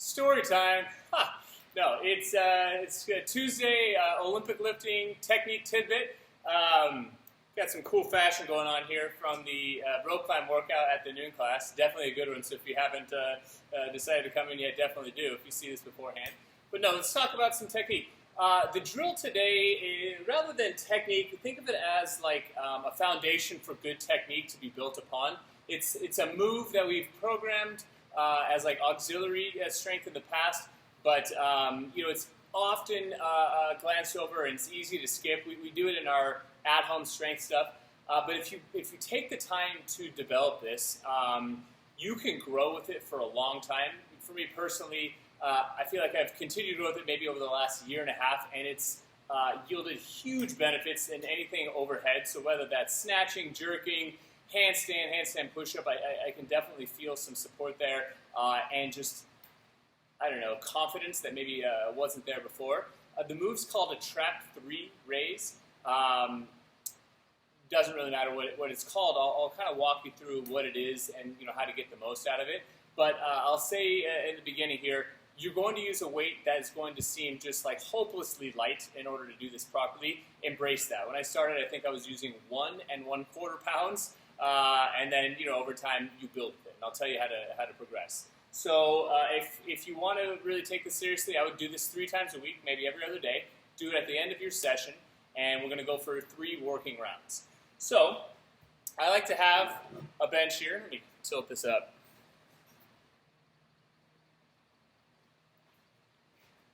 Story time. Ha. No, it's Tuesday, Olympic lifting technique tidbit. Got some cool fashion going on here from the rope climb workout at the noon class. Definitely a good one, so if you haven't decided to come in yet, definitely do if you see this beforehand. But no, let's talk about some technique. The drill today, rather than technique, think of it as like a foundation for good technique to be built upon. It's a move that we've programmed as like auxiliary strength in the past, but it's often glanced over and it's easy to skip. We do it in our at-home strength stuff, but if you take the time to develop this, you can grow with it for a long time. For me personally, I feel like I've continued to grow with it maybe over the last year and a half, and it's yielded huge benefits in anything overhead. So whether that's snatching, jerking, handstand push-up, I can definitely feel some support there, and just, I don't know, confidence that maybe wasn't there before. The move's called a trap 3 raise. Doesn't really matter what it's called. I'll kind of walk you through what it is and how to get the most out of it. But I'll say in the beginning here, you're going to use a weight that is going to seem just like hopelessly light in order to do this properly. Embrace that. When I started, I think I was using 1 1/4 pounds, and then over time you build it. And I'll tell you how to progress. So if you want to really take this seriously, I would do this 3 times a week, maybe every other day. Do it at the end of your session, and we're going to go for 3 working rounds. So I like to have a bench here. Let me tilt this up.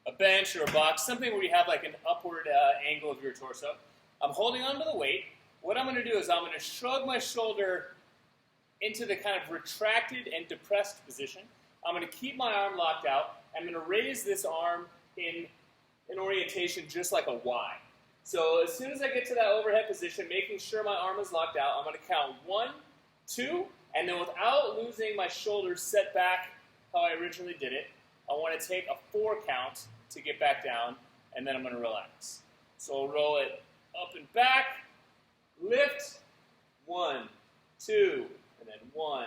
A bench or a box, something where you have like an upward angle of your torso. I'm holding onto the weight. What I'm going to do is I'm going to shrug my shoulder into the kind of retracted and depressed position. I'm going to keep my arm locked out. I'm going to raise this arm in an orientation just like a Y. So as soon as I get to that overhead position, making sure my arm is locked out, I'm going to count 1, 2, and then without losing my shoulders set back how I originally did it, I want to take a 4 count to get back down, and then I'm going to relax. So I'll roll it up and back, lift, 1, 2, and then 1,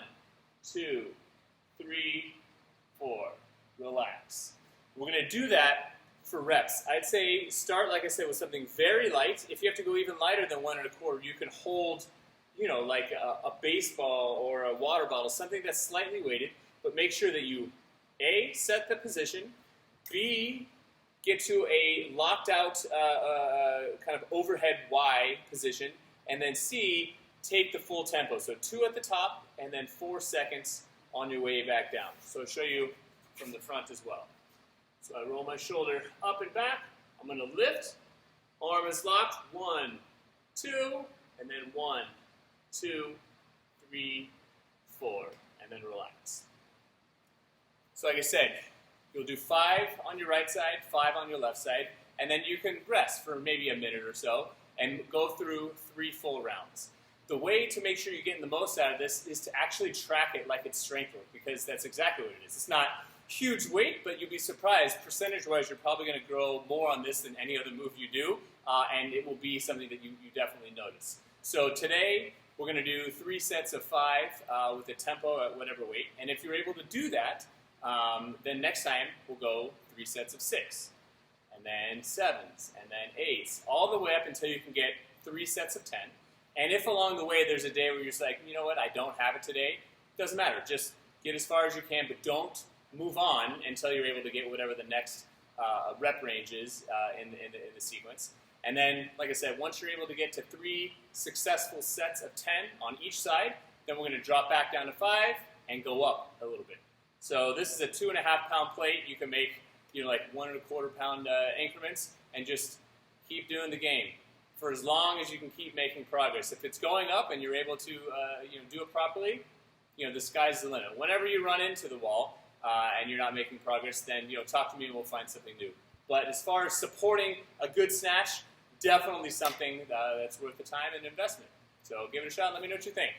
2, 3, 4, relax. We're going to do that for reps. I'd say start, like I said, with something very light. If you have to go even lighter than 1 1/4, you can hold, like a baseball or a water bottle, something that's slightly weighted, but make sure that you, A, set the position, B, get to a locked out kind of overhead Y position, and then C, take the full tempo. So 2 at the top, and then 4 seconds on your way back down. So I'll show you from the front as well. So I roll my shoulder up and back. I'm going to lift. Arm is locked. 1, 2, and then 1, 2, 3, 4, and then relax. So like I said, you'll do 5 on your right side, 5 on your left side, and then you can rest for maybe a minute or so and go through 3 full rounds. The way to make sure you're getting the most out of this is to actually track it like it's strength work, because that's exactly what it is. It's not huge weight, but you'll be surprised. Percentage-wise, you're probably going to grow more on this than any other move you do, and it will be something that you definitely notice. So today, we're going to do 3 sets of 5 with a tempo at whatever weight, and if you're able to do that, then next time we'll go 3 sets of 6, and then 7s, and then 8s, all the way up until you can get 3 sets of 10. And if along the way there's a day where you're just like, you know what, I don't have it today, doesn't matter. Just get as far as you can, but don't move on until you're able to get whatever the next rep range is in the sequence. And then, like I said, once you're able to get to 3 successful sets of 10 on each side, then we're going to drop back down to 5 and go up a little bit. So this is a 2.5 pound plate. You can make like 1 1/4 pound increments and just keep doing the game for as long as you can keep making progress. If it's going up and you're able to do it properly, the sky's the limit. Whenever you run into the wall and you're not making progress, then talk to me and we'll find something new. But as far as supporting a good snatch, definitely something that's worth the time and investment. So give it a shot and let me know what you think.